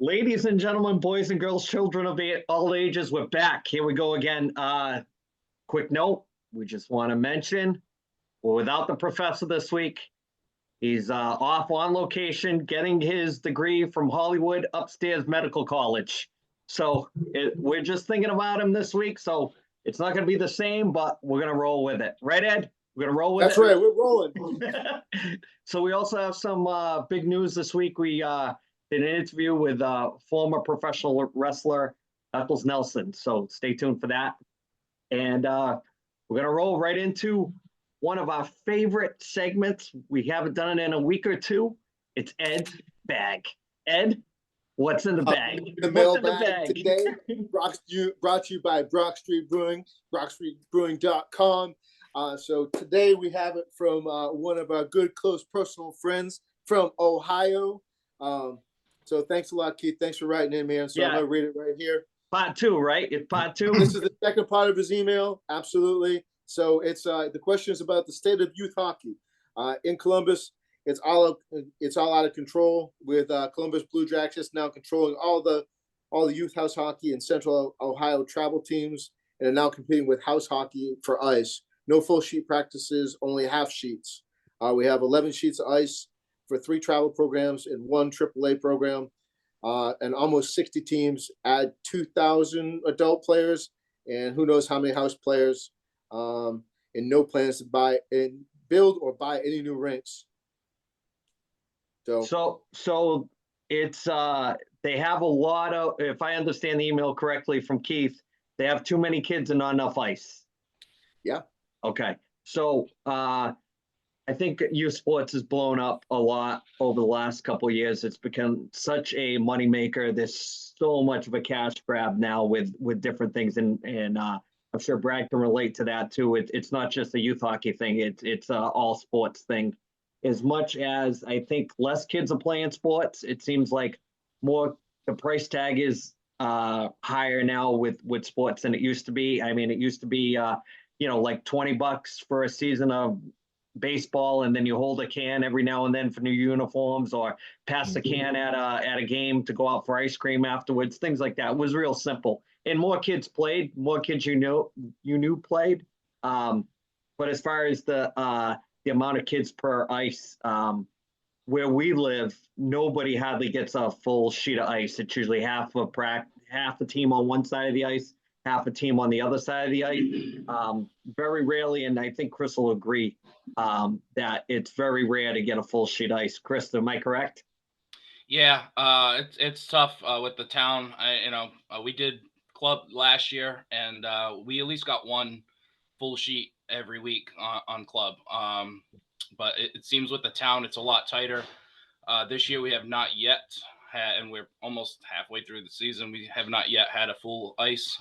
Ladies and gentlemen, boys and girls, children of all ages, we're back. Here we go again. Quick note, we just want to mention we're without the professor this week. He's off on location getting his degree from Hollywood Upstairs Medical College. So we're just thinking about him this week. So it's not going to be the same, but we're going to roll with it. Right, Ed? We're going to roll with That's it. right. We're rolling. So we also have some big news this week. We did an interview with former professional wrestler Eccles Nelson. So stay tuned for that. And we're going to roll right into one of our favorite segments. We haven't done it in a week or two. It's Ed's Bag. Ed, what's in the bag? The mailbag today brought to you by Brock Street Brewing, brockstreetbrewing.com. So today we have it from one of our good, close personal friends from Ohio. So thanks a lot, Keith. Thanks for writing in, man. So I'm going to read it right here. Part two, right? It's part two. This is the second part of his email. Absolutely. So it's the question is about the state of youth hockey in Columbus. It's all out of control with Columbus Blue Jackets now controlling all the youth house hockey and Central Ohio travel teams, and are now competing with house hockey for ice. No full sheet practices, only half sheets. We have 11 sheets of ice for 3 travel programs and 1 AAA program, and almost 60 teams. Add 2,000 adult players, and who knows how many house players. And no plans to buy and build or buy any new rinks. So it's they have a lot of, if I understand the email correctly from Keith, they have too many kids and not enough ice. Yeah. Okay. So I think youth sports has blown up a lot over the last couple of years. It's become such a moneymaker. There's so much of a cash grab now with different things, and I'm sure Brad can relate to that too. It's not just a youth hockey thing. It's all sports thing. As much as I think less kids are playing sports, it seems like more the price tag is higher now with sports than it used to be. I mean, it used to be like $20 for a season of baseball, and then you hold a can every now and then for new uniforms, or pass the can at a game to go out for ice cream afterwards. Things like that. It was real simple. And more kids played, more kids you knew played. But as far as the amount of kids per ice, where we live, nobody hardly gets a full sheet of ice. It's usually half the team on one side of the ice, half a team on the other side of the ice. Very rarely, and I think Chris will agree, that it's very rare to get a full sheet of ice. Chris, am I correct? Yeah, it's tough with the town. We did club last year, and we at least got 1 full sheet every week on club. But it seems with the town, it's a lot tighter. This year we have not yet had, and we're almost halfway through the season, we have not yet had a full ice.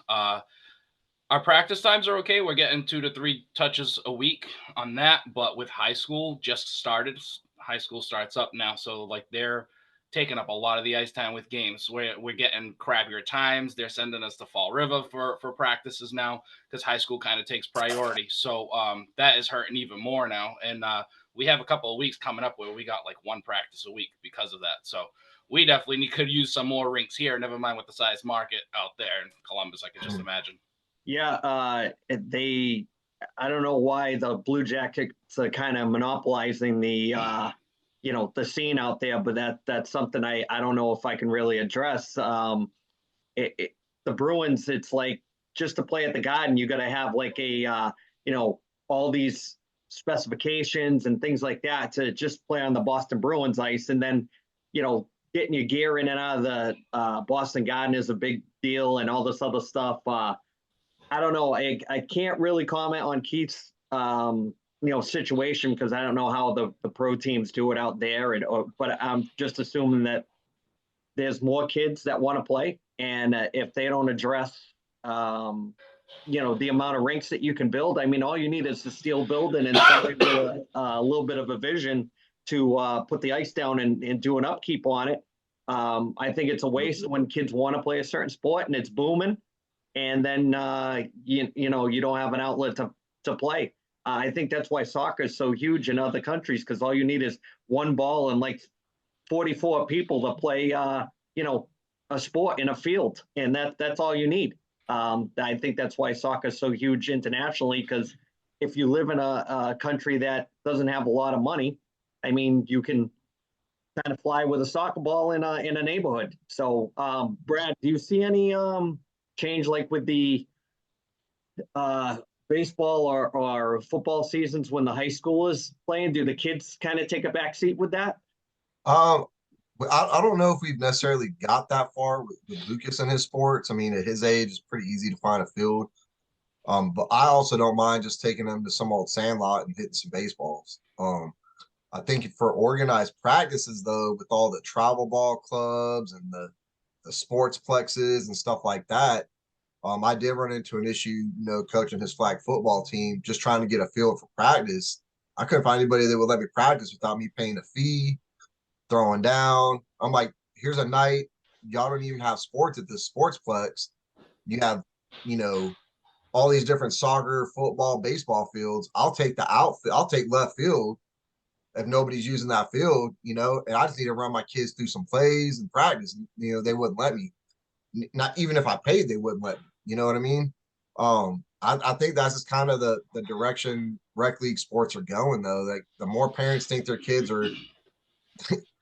Our practice times are okay. We're getting 2 to 3 touches a week on that. But with high school just started, high school starts up now. So like they're taking up a lot of the ice time with games. We're getting crappier times. They're sending us to Fall River for practices now because high school kind of takes priority. So that is hurting even more now. And we have a couple of weeks coming up where we got like 1 practice a week because of that. So we definitely could use some more rinks here. Never mind with the size market out there in Columbus, I could just imagine. Yeah, I don't know why the Blue Jackets are kind of monopolizing the the scene out there, but that's something I don't know if I can really address. The Bruins, it's like just to play at the Garden, you got to have like a all these specifications and things like that to just play on the Boston Bruins ice, and then getting your gear in and out of the Boston Garden is a big deal, and all this other stuff. I don't know. I can't really comment on Keith's situation because I don't know how the pro teams do it out there. But I'm just assuming that there's more kids that want to play, and if they don't address the amount of rinks that you can build, I mean, all you need is a steel building and a little bit of a vision to put the ice down and do an upkeep on it. I think it's a waste when kids want to play a certain sport and it's booming, and then you don't have an outlet to play. I think that's why soccer is so huge in other countries, because all you need is one ball and like 44 people to play a sport in a field, and that's all you need. I think that's why soccer is so huge internationally, because if you live in a country that doesn't have a lot of money, I mean, you can kind of fly with a soccer ball in a neighborhood. So, Brad, do you see any change like with the uh, baseball or football seasons when the high school is playing? Do the kids kind of take a back seat with that? Um, but I don't know if we've necessarily got that far with Lucas and his sports. I mean, at his age, it's pretty easy to find a field. But I also don't mind just taking him to some old sandlot and hitting some baseballs. I think for organized practices, though, with all the travel ball clubs and the sports plexes and stuff like that, I did run into an issue, coaching his flag football team, just trying to get a field for practice. I couldn't find anybody that would let me practice without me paying a fee, throwing down. I'm like, here's a night. Y'all don't even have sports at this sportsplex. You have, you know, all these different soccer, football, baseball fields. I'll take the outfield. I'll take left field if nobody's using that field, and I just need to run my kids through some plays and practice. They wouldn't let me. Not even if I paid, they wouldn't let me. You know what I mean? I think that's just kind of the direction rec league sports are going, though. Like the more parents think their kids are,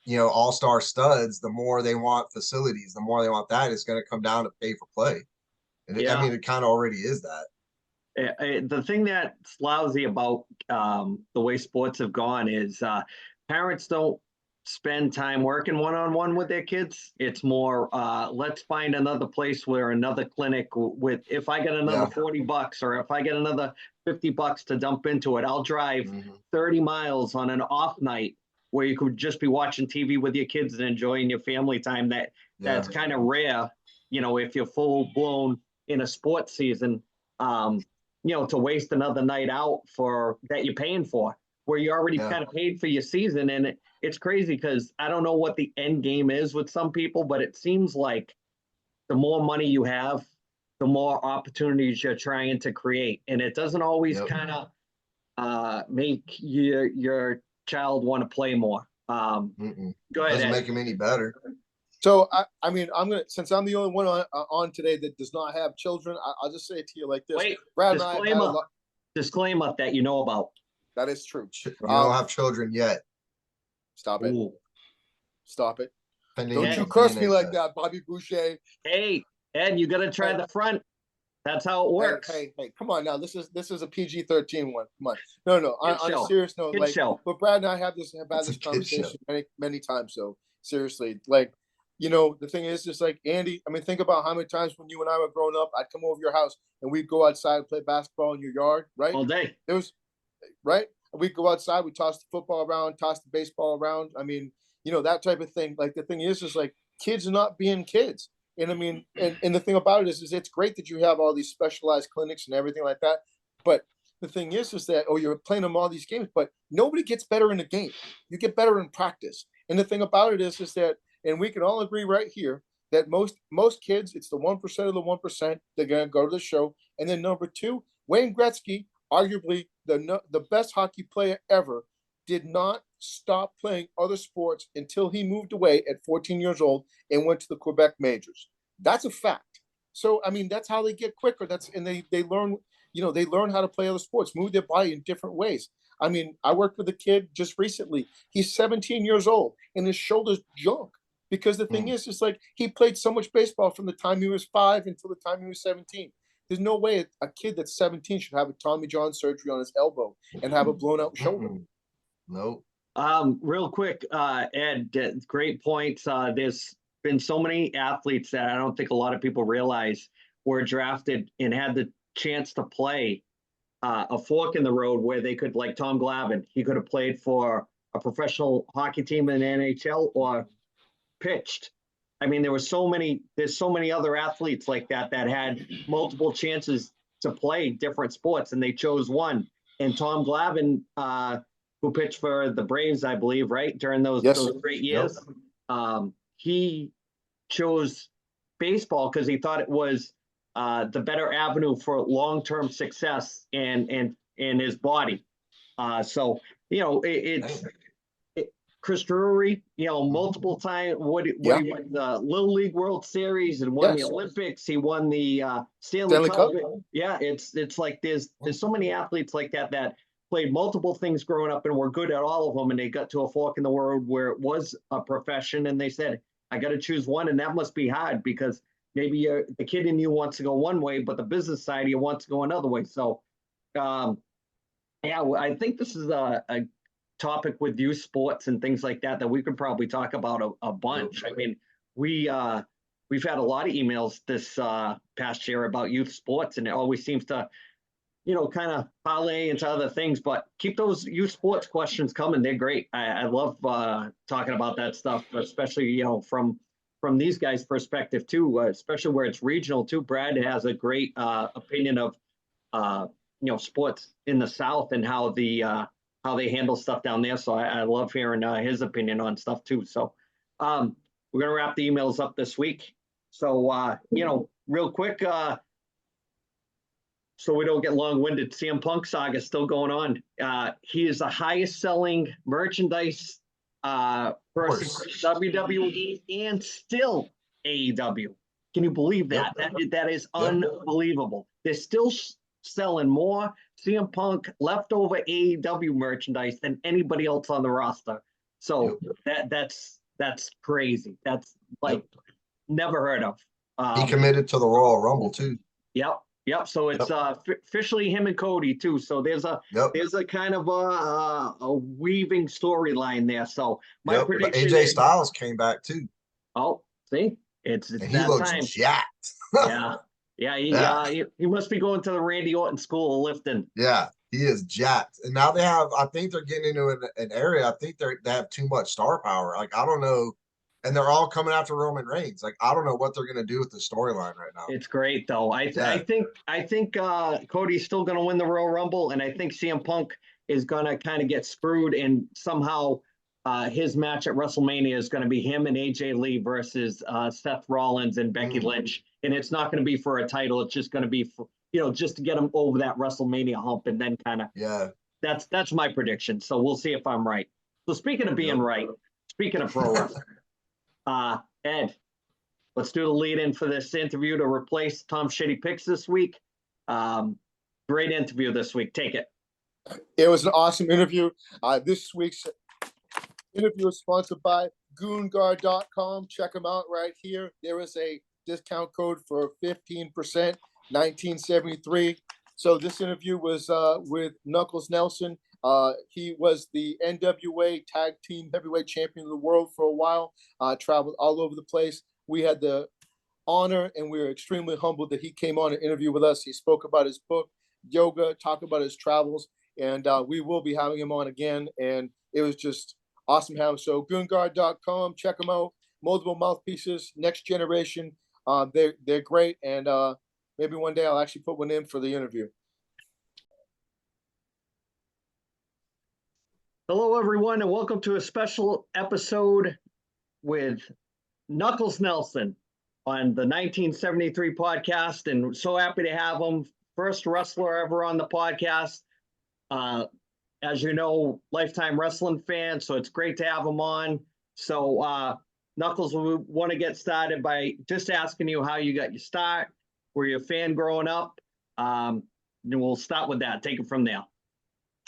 all-star studs, the more they want facilities, the more they want that. It's going to come down to pay for play. And I Yeah. mean, it kind of already is that. The thing that's lousy about the way sports have gone is parents don't spend time working one-on-one with their kids. It's more, let's find another place where another clinic with, if I get another Yeah. $40 or if I get another $50 to dump into it, I'll drive 30 miles on an off night where you could just be watching TV with your kids and enjoying your family time. That's kind of rare, if you're full blown in a sports season, to waste another night out for that you're paying for, where you already Yeah. kind of paid for your season. And it's crazy because I don't know what the end game is with some people, but it seems like the more money you have, the more opportunities you're trying to create. And it doesn't always Yep. kind of make your child want to play more. Go ahead, Doesn't Ed. make them any better. So I mean, since I'm the only one on today that does not have children, I'll just say it to you like this. Wait, Brad and I have had a lot. disclaimer that you know about. That is true. You don't have children yet. Stop it. Ooh. Stop it. Pending Don't Yeah. you curse DNA me like test. that, Bobby Boucher. Hey, Ed, you got to try Hey. the front. That's how it works. Hey, come on now. This is a PG-13 one. Come on. No. On show. a serious note, Kid show. but Brad and I have It's had a this kid show. conversation many times. So seriously, the thing is just like Andy. I mean, think about how many times when you and I were growing up, I'd come over your house and we'd go outside and play basketball in your yard, right? All day. It was right. We'd go outside, we toss the football around, toss the baseball around. I mean, that type of thing. Like the thing is just like kids are not being kids. And I mean, and the thing about it is it's great that you have all these specialized clinics and everything like that. But the thing is that, you're playing them all these games, but nobody gets better in the game. You get better in practice. And the thing about it is that, and we can all agree right here that most kids, it's the 1% of the 1%, they're going to go to the show. And then number two, Wayne Gretzky, arguably the best hockey player ever, did not stop playing other sports until he moved away at 14 years old and went to the Quebec majors. That's a fact. So, I mean, that's how they get quicker. And they learn, they learn how to play other sports, move their body in different ways. I mean, I worked with a kid just recently. He's 17 years old and his shoulder's junk because the thing is, it's like he played so much baseball from the time he was 5 until the time he was 17. There's no way a kid that's 17 should have a Tommy John surgery on his elbow and have a blown out shoulder. Nope. Real quick, Ed, great points. There's been so many athletes that I don't think a lot of people realize were drafted and had the chance to play a fork in the road where they could, like Tom Glavine, he could have played for a professional hockey team in the NHL or pitched. I mean, there's so many other athletes like that had multiple chances to play different sports and they chose one. And Tom Glavine, who pitched for the Braves, I believe, right? During those great years. Yep. He chose baseball because he thought it was the better avenue for long-term success and his body. So, Chris Drury, multiple time. What he won the Little League World Series and won the Yes. Olympics. He won the Stanley Stanley Cup. Cup. Yeah, it's like there's so many athletes like that played multiple things growing up and were good at all of them, and they got to a fork in the road where it was a profession, and they said, I got to choose one, and that must be hard because maybe the kid in you wants to go one way, but the business side of you wants to go another way. So, yeah, I think this is a topic with youth sports and things like that we could probably talk about a bunch. I mean, we've had a lot of emails this past year about youth sports, and it always seems to, kind of parlay into other things. But keep those youth sports questions coming; they're great. I love talking about that stuff, especially from these guys' perspective too, especially where it's regional too. Brad has a great opinion of sports in the South and how they handle stuff down there. So I love hearing his opinion on stuff too. So we're gonna wrap the emails up this week. So real quick, so we don't get long-winded, CM Punk saga still going on. He is the highest selling merchandise person for WWE and still AEW. Can you believe that? That is unbelievable. They're still selling more CM Punk leftover AEW merchandise than anybody else on the roster. So that's crazy. That's like never heard of. He committed to the Royal Rumble too. Yep. So it's officially him and Cody too. So there's a kind of a weaving storyline there. So my prediction. AJ Styles came back too. Oh, see, it's and he that looks time. jacked. He must be going to the Randy Orton school of lifting. Yeah, he is jacked. And now I think they're getting into an area. I think they have too much star power. Like, I don't know. And they're all coming after Roman Reigns. Like, I don't know what they're going to do with the storyline right now. It's great though. I think Cody's still going to win the Royal Rumble, and I think CM Punk is going to kind of get screwed, and somehow his match at WrestleMania is going to be him and AJ Lee versus Seth Rollins and Becky Lynch, and it's not going to be for a title. It's just going to be for, just to get him over that WrestleMania hump, and then kind of that's my prediction. So we'll see if I'm right. So speaking of being right, speaking of pro wrestling. Ed, let's do the lead in for this interview to replace Tom Shitty Picks this week. Great interview this week. Take it. It was an awesome interview. This week's interview is sponsored by GoonGuard.com. Check them out right here. There is a discount code for 15%, 1973. So this interview was with Knuckles Nelson. He was the NWA Tag Team Heavyweight Champion of the world for a while, traveled all over the place. We had the honor, and we were extremely humbled that he came on an interview with us. He spoke about his book, Yoga, talked about his travels, and we will be having him on again. And it was just awesome having him. So GoonGuard.com, check them out. Multiple mouthpieces, next generation. They're great, and maybe one day I'll actually put one in for the interview. Hello, everyone, and welcome to a special episode with Knuckles Nelson on the 1973 podcast, and so happy to have him. First wrestler ever on the podcast. As you know, lifetime wrestling fan, so it's great to have him on. So, Knuckles, we want to get started by just asking you how you got your start. Were you a fan growing up? And we'll start with that. Take it from there.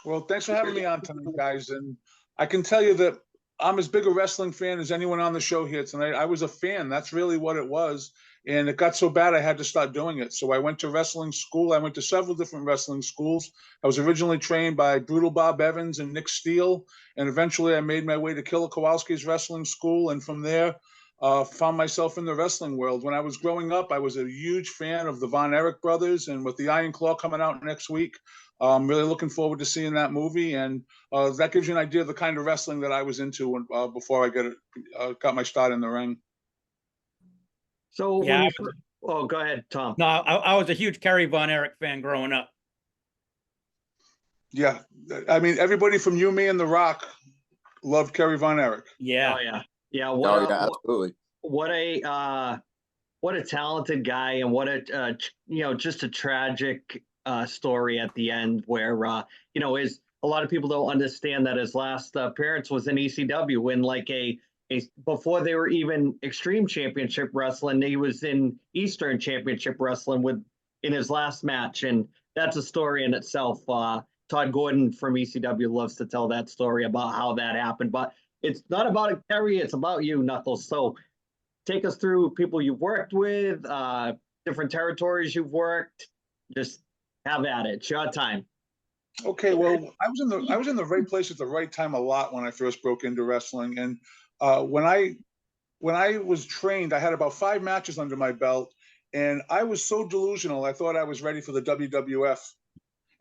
Well, thanks for having me on tonight, guys. And I can tell you that I'm as big a wrestling fan as anyone on the show here tonight. I was a fan. That's really what it was. And it got so bad I had to start doing it. So I went to wrestling school. I went to several different wrestling schools. I was originally trained by Brutal Bob Evans and Nick Steele. And eventually I made my way to Killer Kowalski's wrestling school. And from there, found myself in the wrestling world. When I was growing up, I was a huge fan of the Von Erich brothers. And with the Iron Claw coming out next week, I'm really looking forward to seeing that movie, and that gives you an idea of the kind of wrestling that I was into when, before I got my start in the ring. So, Yeah, go ahead, Tom. No, I was a huge Kerry Von Erich fan growing up. Yeah, I mean, everybody from You, Me, and The Rock loved Kerry Von Erich. Yeah. Oh, yeah. Absolutely. What a talented guy, and what a just a tragic story at the end where a a lot of people don't understand that his last appearance was in ECW in like a before they were even Extreme Championship Wrestling. He was in Eastern Championship Wrestling with in his last match, and that's a story in itself. Todd Gordon from ECW loves to tell that story about how that happened, but it's not about Kerry, it's about you, Knuckles. So take us through people you've worked with, different territories you've worked. Just have at it. It's your time. Okay, well, I was in the right place at the right time a lot when I first broke into wrestling, and when I was trained, I had about 5 matches under my belt, and I was so delusional. I thought I was ready for the WWF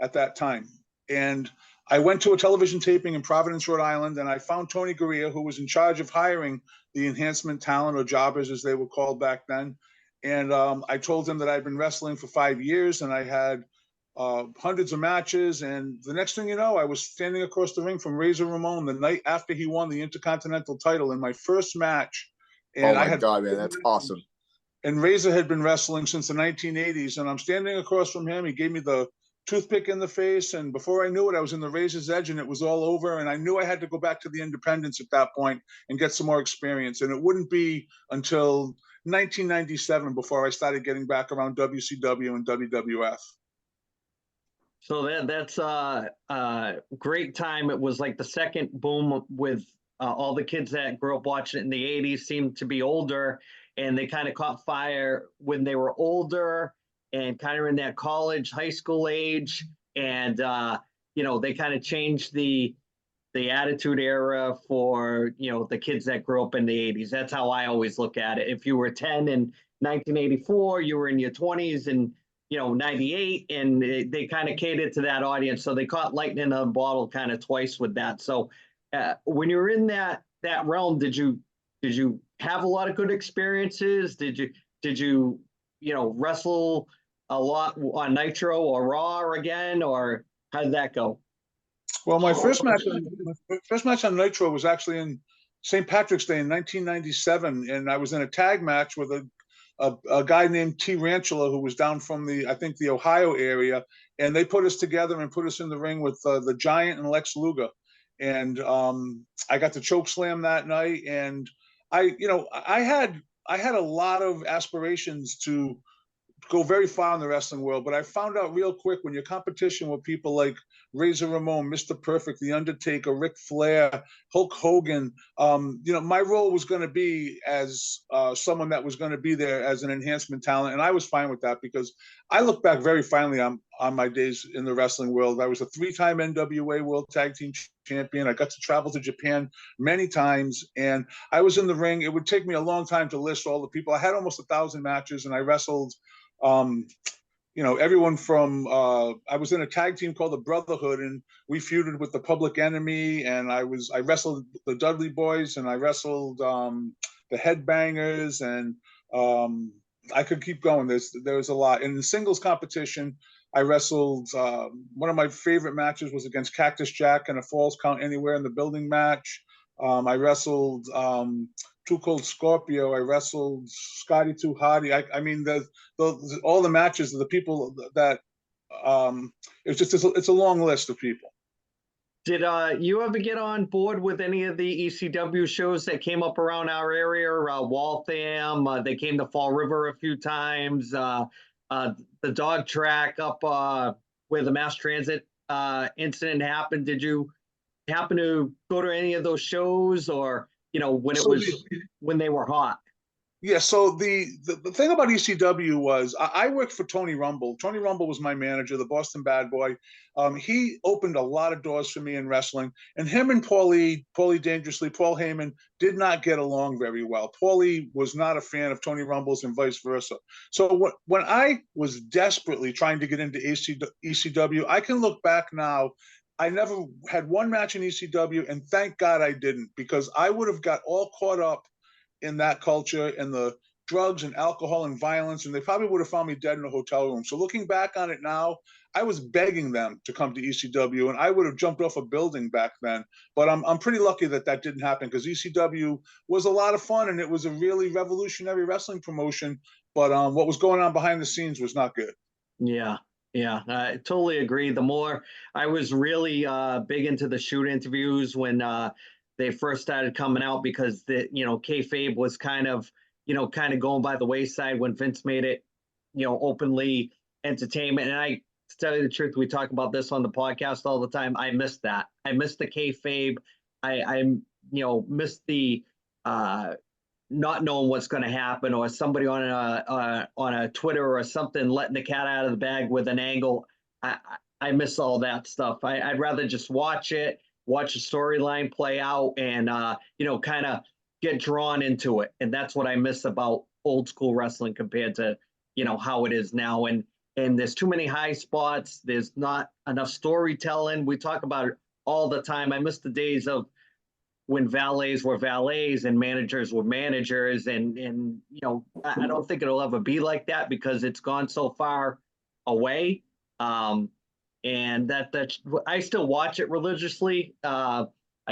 at that time, and I went to a television taping in Providence, Rhode Island, and I found Tony Gurria, who was in charge of hiring the enhancement talent, or jobbers as they were called back then. And I told him that I'd been wrestling for 5 years and I had hundreds of matches. And the next thing you know, I was standing across the ring from Razor Ramon the night after he won the Intercontinental title in my first match. And Oh my God, man, that's awesome. And Razor had been wrestling since the 1980s. And I'm standing across from him. He gave me the toothpick in the face, and before I knew it, I was in the Razor's Edge, and it was all over. And I knew I had to go back to the independents at that point and get some more experience. And it wouldn't be until 1997 before I started getting back around WCW and WWF. So that's a great time. It was like the second boom with all the kids that grew up watching it in the 80s seemed to be older, and they kind of caught fire when they were older and kind of in that college, high school age. And, they kind of changed the attitude era for, the kids that grew up in the 80s. That's how I always look at it. If you were 10 in 1984, you were in your 20s in, 98, and they kind of catered to that audience. So they caught lightning in a bottle kind of twice with that. So when you were in that realm, did you have a lot of good experiences? Did you wrestle a lot on Nitro or Raw again, or how did that go? Well, my first match on Nitro was actually in St. Patrick's Day in 1997, and I was in a tag match with a guy named T. Ranchula, who was down from the Ohio area, and they put us together and put us in the ring with the Giant and Lex Luger, and I got to choke slam that night, and I had a lot of aspirations to go very far in the wrestling world, but I found out real quick when your competition with people like Razor Ramon, Mr. Perfect, The Undertaker, Ric Flair, Hulk Hogan, my role was going to be as someone that was going to be there as an enhancement talent, and I was fine with that because I look back very fondly on my days in the wrestling world. I was a 3-time NWA World Tag Team Champion. I got to travel to Japan many times, and I was in the ring. It would take me a long time to list all the people. I had almost 1,000 matches, and I wrestled everyone from I was in a tag team called the Brotherhood, and we feuded with the Public Enemy, and I wrestled the Dudley Boys, and I wrestled the Headbangers, and I could keep going. There was a lot. In the singles competition, I wrestled one of my favorite matches was against Cactus Jack in a Falls Count Anywhere in the Building match. I wrestled Too Cold Scorpio. I wrestled Scotty Too Hottie. I mean, all the matches of the people that it's a long list of people. Did you ever get on board with any of the ECW shows that came up around our area? Waltham, they came to Fall River a few times. The dog track up where the mass transit incident happened. Did you happen to go to any of those shows, or when they were hot? Yeah, so the thing about ECW was I worked for Tony Rumble. Tony Rumble was my manager, the Boston Bad Boy. He opened a lot of doors for me in wrestling, and him and Paulie Dangerously, Paul Heyman, did not get along very well. Paulie was not a fan of Tony Rumble's and vice versa. So when I was desperately trying to get into ECW, I can look back now. I never had one match in ECW, and thank God I didn't, because I would have got all caught up in that culture and the drugs and alcohol and violence, and they probably would have found me dead in a hotel room. So looking back on it now, I was begging them to come to ECW, and I would have jumped off a building back then. But I'm pretty lucky that didn't happen, because ECW was a lot of fun, and it was a really revolutionary wrestling promotion. But what was going on behind the scenes was not good. Yeah. Yeah, I totally agree. The more I was really big into the shoot interviews when they first started coming out because kayfabe was kind of going by the wayside when Vince made it, openly entertainment. And to tell you the truth, we talk about this on the podcast all the time. I missed that. I missed the kayfabe. I missed the not knowing what's going to happen, or somebody on a Twitter or something letting the cat out of the bag with an angle. I miss all that stuff. I'd rather just watch the storyline play out, and kind of get drawn into it. And that's what I miss about old school wrestling compared to how it is now. And there's too many high spots. There's not enough storytelling. We talk about it all the time. I miss the days of when valets were valets and managers were managers. And I don't think it'll ever be like that because it's gone so far away. And that I still watch it religiously. I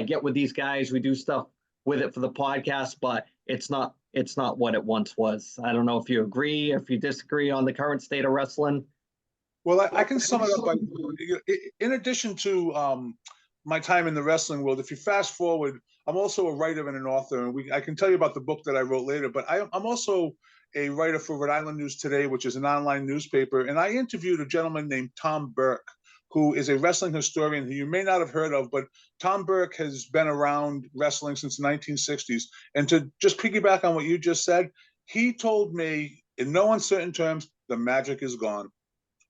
get with these guys, we do stuff with it for the podcast, but it's not what it once was. I don't know if you agree, if you disagree on the current state of wrestling. Well, I can sum it up by, in addition to my time in the wrestling world, if you fast forward, I'm also a writer and an author, and I can tell you about the book that I wrote later, but I'm also a writer for Rhode Island News Today, which is an online newspaper, and I interviewed a gentleman named Tom Burke, who is a wrestling historian who you may not have heard of, but Tom Burke has been around wrestling since the 1960s. And to just piggyback on what you just said, he told me in no uncertain terms, the magic is gone.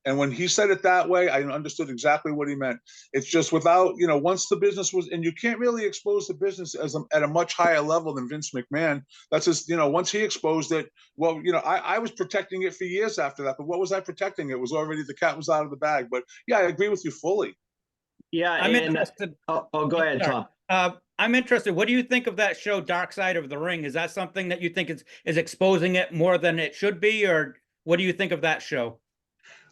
And when he said it that way, I understood exactly what he meant. It's just without, once the business was, and you can't really expose the business at a much higher level than Vince McMahon. That's just, once he exposed it, well, I was protecting it for years after that, but what was I protecting? It was already, the cat was out of the bag. But yeah, I agree with you fully. Yeah. I'm interested. Oh, go ahead, Tom. I'm interested. What do you think of that show, Dark Side of the Ring? Is that something that you think is exposing it more than it should be? Or what do you think of that show?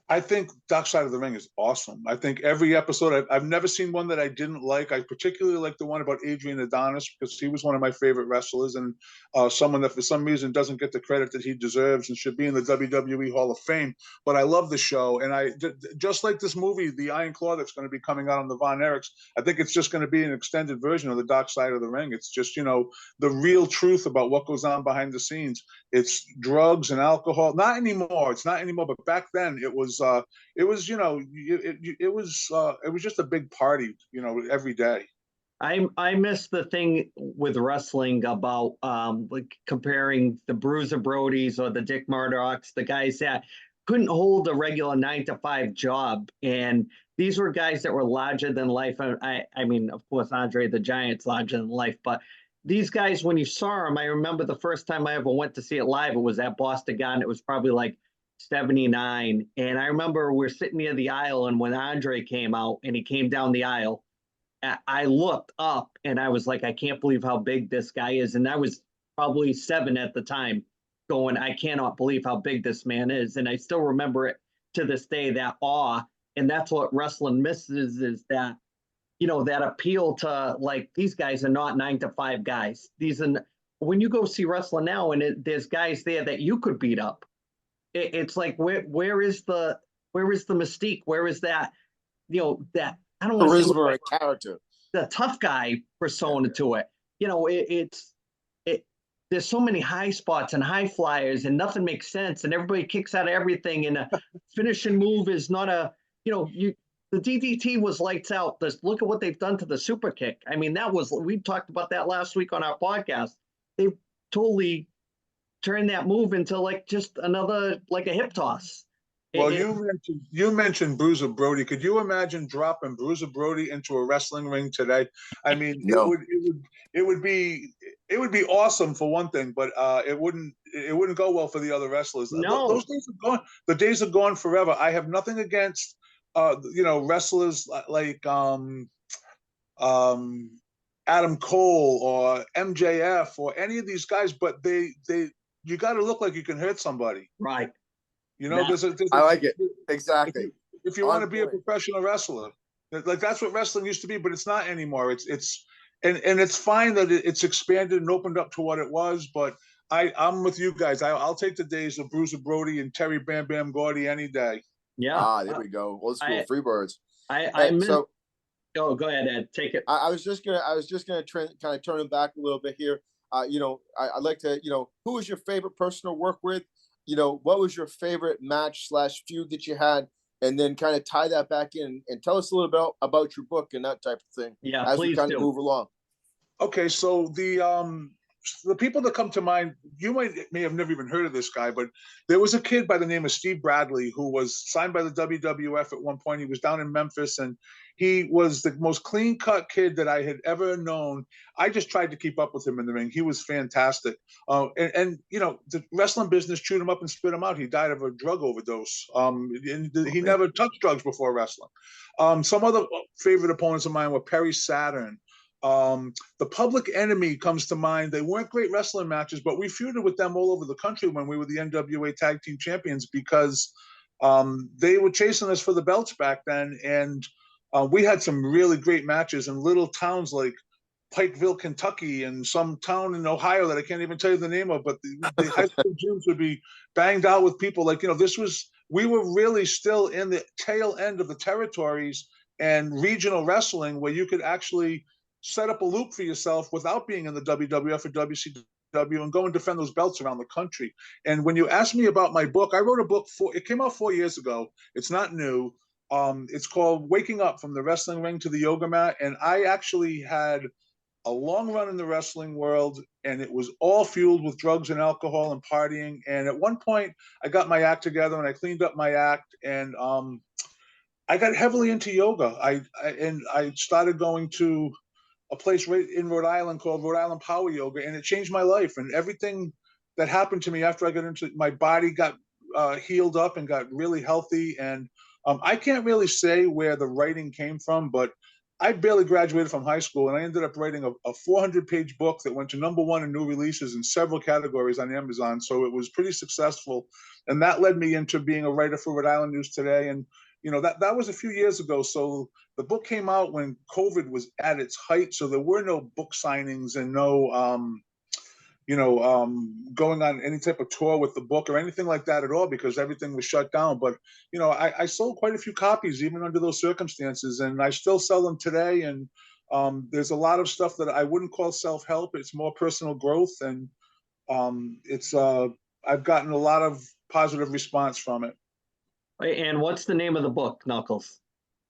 I think Dark Side of the Ring is awesome. I think every episode, I've never seen one that I didn't like. I particularly like the one about Adrian Adonis because he was one of my favorite wrestlers and someone that for some reason doesn't get the credit that he deserves and should be in the WWE Hall of Fame. But I love the show. And just like this movie, The Iron Claw, that's going to be coming out on the Von Erichs, I think it's just going to be an extended version of the Dark Side of the Ring. It's just, the real truth about what goes on behind the scenes. It's drugs and alcohol. Not anymore. It's not anymore. But back then it was just a big party, every day. I miss the thing with wrestling about like comparing the Bruiser Brodies or the Dick Murdochs, the guys that couldn't hold a regular 9-to-5 job. And these were guys that were larger than life. I mean, of course, Andre the Giant's larger than life, but these guys, when you saw them, I remember the first time I ever went to see it live, it was at Boston Garden. It was probably like 79. And I remember we're sitting near the aisle, and when Andre came out and he came down the aisle, I looked up and I was like, I can't believe how big this guy is. And I was probably 7 at the time going, I cannot believe how big this man is. And I still remember it to this day, that awe. And that's what wrestling misses, is that, that appeal to, like, these guys are not 9-to-5 guys. When you go see wrestling now and there's guys there that you could beat up, it's like, where is the mystique? Where is that, that, I don't want to say Charisma character, the tough guy persona to it. There's so many high spots and high flyers and nothing makes sense and everybody kicks out of everything. And a finishing move is not the DDT was lights out. Look at what they've done to the super kick. I mean, we talked about that last week on our podcast. They totally turned that move into like just another, like a hip toss. Well, you mentioned Bruiser Brody. Could you imagine dropping Bruiser Brody into a wrestling ring today? I mean, No. it would be awesome for one thing, but it wouldn't go well for the other wrestlers. No. Those days are gone. The days are gone forever. I have nothing against wrestlers like Adam Cole or MJF or any of these guys, but you got to look like you can hurt somebody. Right. I like it. Exactly. If you want to be a professional wrestler, like that's what wrestling used to be, but it's not anymore. And it's fine that it's expanded and opened up to what it was. But I'm with you guys. I'll take the days of Bruiser Brody and Terry Bam Bam Gordy any day. Yeah. There we go. Old school I, Freebirds. I Hey, miss, so oh, go ahead, Ed, take it. I was just gonna kind of turn it back a little bit here. I'd like to, who was your favorite person to work with? What was your favorite match / feud that you had? And then kind of tie that back in and tell us a little bit about your book and that type of thing Yeah, as we please kind of do. move along. Okay, so the people that come to mind, you may have never even heard of this guy, but there was a kid by the name of Steve Bradley who was signed by the WWF at one point. He was down in Memphis, and he was the most clean-cut kid that I had ever known. I just tried to keep up with him in the ring. He was fantastic. And the wrestling business chewed him up and spit him out. He died of a drug overdose. And he never touched drugs before wrestling. Some other favorite opponents of mine were Perry Saturn. The Public Enemy comes to mind. They weren't great wrestling matches, but we feuded with them all over the country when we were the NWA Tag Team Champions because they were chasing us for the belts back then. And we had some really great matches in little towns like Pikeville, Kentucky, and some town in Ohio that I can't even tell you the name of, but the high school gyms would be banged out with people. We were really still in the tail end of the territories and regional wrestling where you could actually set up a loop for yourself without being in the WWF or WCW and go and defend those belts around the country. And when you ask me about my book, I wrote a book it came out 4 years ago. It's not new. It's called Waking Up from the Wrestling Ring to the Yoga Mat. And I actually had a long run in the wrestling world, and it was all fueled with drugs and alcohol and partying. And at one point, I got my act together and I cleaned up my act, and I got heavily into yoga. I started going to a place right in Rhode Island called Rhode Island Power Yoga, and it changed my life. And everything that happened to me after I got into my body got healed up and got really healthy. And I can't really say where the writing came from, but I barely graduated from high school, and I ended up writing a 400-page book that went to #1 in new releases in several categories on Amazon. So it was pretty successful, and that led me into being a writer for Rhode Island News Today. And that was a few years ago. So the book came out when COVID was at its height. So there were no book signings and no, going on any type of tour with the book or anything like that at all because everything was shut down. But, I sold quite a few copies even under those circumstances, and I still sell them today. And there's a lot of stuff that I wouldn't call self-help. It's more personal growth. And I've gotten a lot of positive response from it. And what's the name of the book, Knuckles?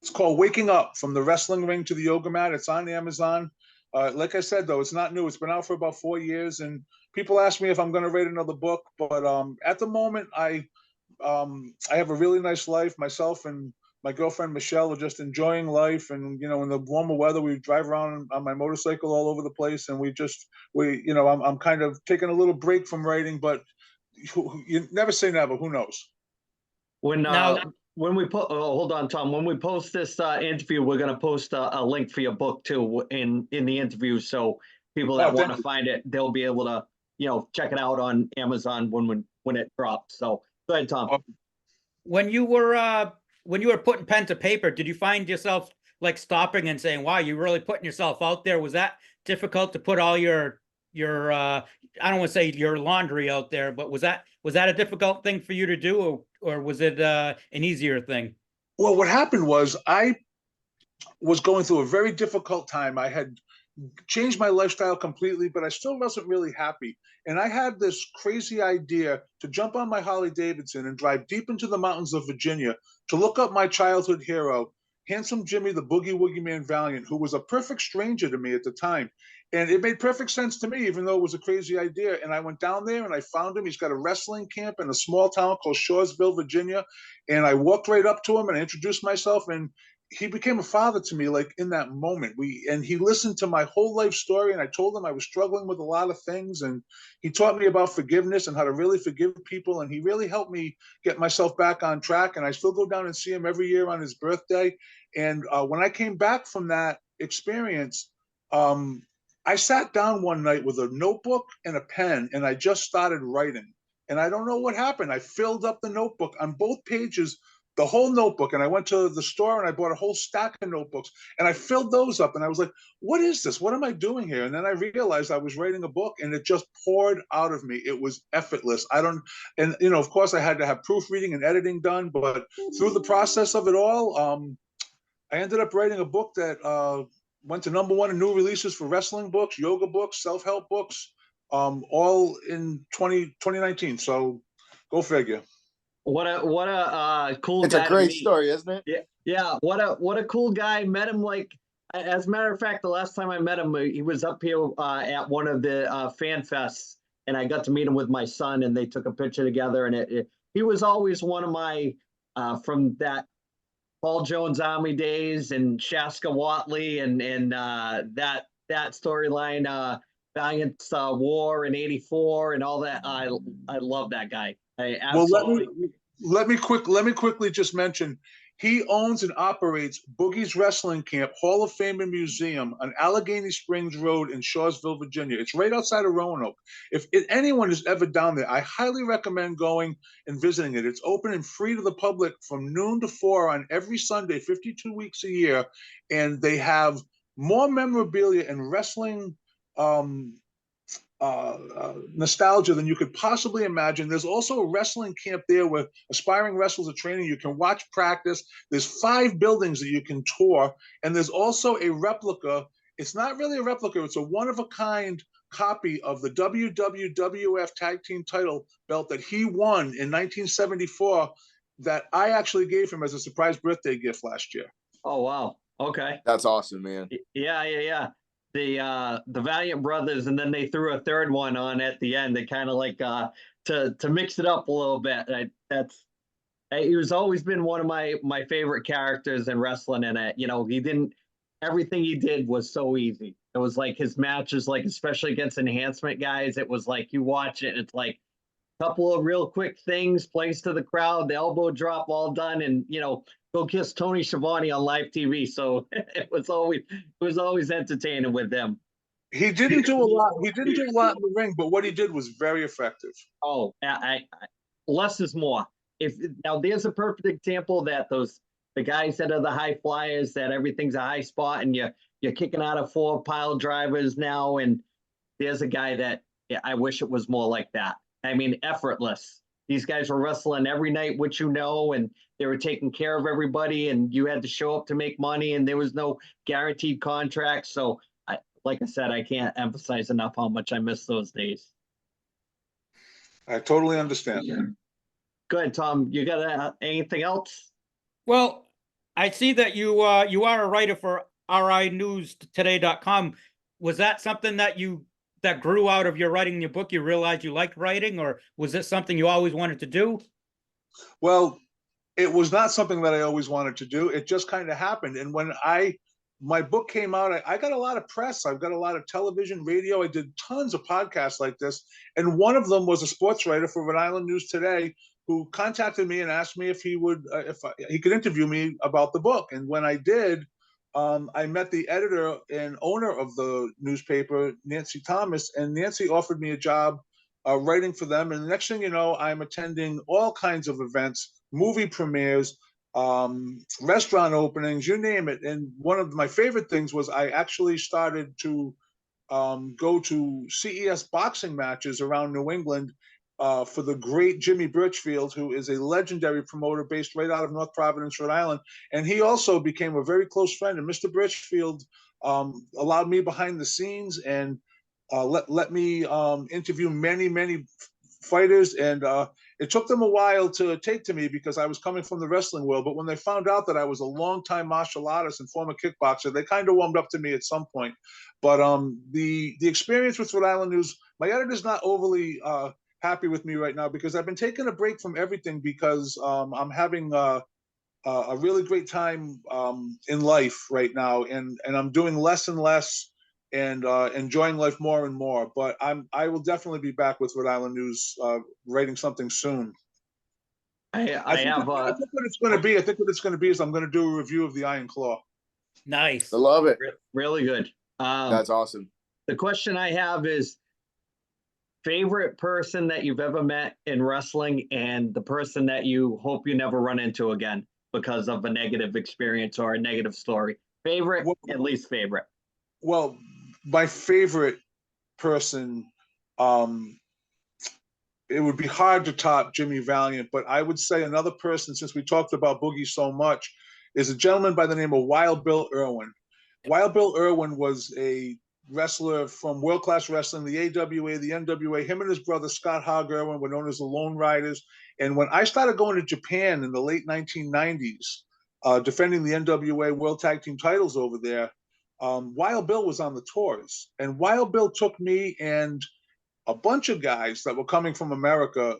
It's called Waking Up from the Wrestling Ring to the Yoga Mat. It's on Amazon. Like I said, though, it's not new. It's been out for about 4 years, and people ask me if I'm going to write another book. But at the moment, I have a really nice life. Myself and my girlfriend Michelle are just enjoying life, and in the warmer weather, we drive around on my motorcycle all over the place, and I'm kind of taking a little break from writing, but you never say never. Who knows? When we hold on, Tom. When we post this interview, we're going to post a link for your book too in the interview, so people that want to find it, they'll be able to check it out on Amazon when it drops. So go ahead, Tom. When you were putting pen to paper, did you find yourself like stopping and saying, "Wow, you're really putting yourself out there"? Was that difficult to put all your I don't want to say your laundry out there, but was that a difficult thing for you to do, or was it an easier thing? Well, what happened was I was going through a very difficult time. I had changed my lifestyle completely, but I still wasn't really happy. And I had this crazy idea to jump on my Harley Davidson and drive deep into the mountains of Virginia to look up my childhood hero, Handsome Jimmy the Boogie Woogie Man Valiant, who was a perfect stranger to me at the time. And it made perfect sense to me, even though it was a crazy idea. And I went down there and I found him. He's got a wrestling camp in a small town called Shoresville, Virginia. And I walked right up to him and I introduced myself. And he became a father to me, like in that moment. He listened to my whole life story, and I told him I was struggling with a lot of things. And he taught me about forgiveness and how to really forgive people. And he really helped me get myself back on track. And I still go down and see him every year on his birthday. And when I came back from that experience, I sat down one night with a notebook and a pen, and I just started writing. And I don't know what happened. I filled up the notebook on both pages. the whole notebook, and I went to the store and I bought a whole stack of notebooks, and I filled those up, and I was like, what is this? What am I doing here? And then I realized I was writing a book, and it just poured out of me. It was effortless. And of course I had to have proofreading and editing done, but through the process of it all, I ended up writing a book that went to #1 in new releases for wrestling books, yoga books, self-help books, all in 2019. So go figure. What a cool It's guy a to great meet. story, isn't it? Yeah, what a cool guy. Met him like, as a matter of fact, the last time I met him, he was up here at one of the fan fests, and I got to meet him with my son, and they took a picture together. And he was always one of my from that Paul Jones Army days and Shaska Watley and that storyline, Valiant War in '84 and all that. I love that guy. I Well, absolutely. let me quickly just mention, he owns and operates Boogie's Wrestling Camp, Hall of Fame and Museum on Allegheny Springs Road in Shawsville, Virginia. It's right outside of Roanoke. If anyone is ever down there, I highly recommend going and visiting it. It's open and free to the public from noon to 4 on every Sunday, 52 weeks a year, and they have more memorabilia and wrestling nostalgia than you could possibly imagine. There's also a wrestling camp there where aspiring wrestlers are training. You can watch practice. There's 5 buildings that you can tour, and there's also a replica. It's not really a replica. It's a one-of-a-kind copy of the WWF Tag Team title belt that he won in 1974 that I actually gave him as a surprise birthday gift last year. Oh wow. Okay. That's awesome, man. Yeah. The Valiant Brothers, and then they threw a third one on at the end. They kind of like to mix it up a little bit. He was always been one of my favorite characters in wrestling, and everything he did was so easy. It was like his matches, like especially against enhancement guys, it was like you watch it, it's like a couple of real quick things, plays to the crowd, the elbow drop, all done, and go kiss Tony Schiavone on live TV. So it was always entertaining with them. He didn't do a lot. He didn't do a lot in the ring, but what he did was very effective. Oh, less is more. Now there's a perfect example that the guys that are the high flyers, that everything's a high spot, and you're kicking out of 4 pile drivers now, and there's a guy that I wish it was more like that. I mean, effortless. These guys were wrestling every night, which and they were taking care of everybody, and you had to show up to make money, and there was no guaranteed contract. So, like I said, I can't emphasize enough how much I miss those days. I totally understand. Go ahead, Tom. You got anything else? Well, I see that you are a writer for RINewsToday.com. Was that something that grew out of your writing your book? You realized you liked writing, or was this something you always wanted to do? Well, it was not something that I always wanted to do. It just kind of happened. And when my book came out, I got a lot of press. I've got a lot of television, radio. I did tons of podcasts like this. And one of them was a sports writer for Rhode Island News Today who contacted me and asked me if he could interview me about the book. And when I did, I met the editor and owner of the newspaper, Nancy Thomas, and Nancy offered me a job writing for them. And the next thing you know, I'm attending all kinds of events, movie premieres, restaurant openings, you name it. And one of my favorite things was I actually started to go to CES boxing matches around New England for the great Jimmy Birchfield, who is a legendary promoter based right out of North Providence, Rhode Island. And he also became a very close friend. And Mr. Birchfield allowed me behind the scenes and let me interview many fighters. And it took them a while to take to me because I was coming from the wrestling world. But when they found out that I was a longtime martial artist and former kickboxer, they kind of warmed up to me at some point. But the experience with Rhode Island News, my editor's not overly happy with me right now because I've been taking a break from everything because I'm having a really great time in life right now, and I'm doing less and less and enjoying life more and more. But I will definitely be back with Rhode Island News writing something soon. I think what it's going to be. I think what it's going to be is I'm going to do a review of the Iron Claw. Nice. I love it. Really good. That's awesome. The question I have is favorite person that you've ever met in wrestling and the person that you hope you never run into again. because of a negative experience or a negative story? Favorite and least favorite. Well, my favorite person, it would be hard to top Jimmy Valiant, but I would say another person, since we talked about Boogie so much, is a gentleman by the name of Wild Bill Irwin. Wild Bill Irwin was a wrestler from World Class Wrestling, the AWA, the NWA. Him and his brother, Scott Hogg Irwin, were known as the Lone Riders. And when I started going to Japan in the late 1990s, defending the NWA World Tag Team titles over there, Wild Bill was on the tours. And Wild Bill took me and a bunch of guys that were coming from America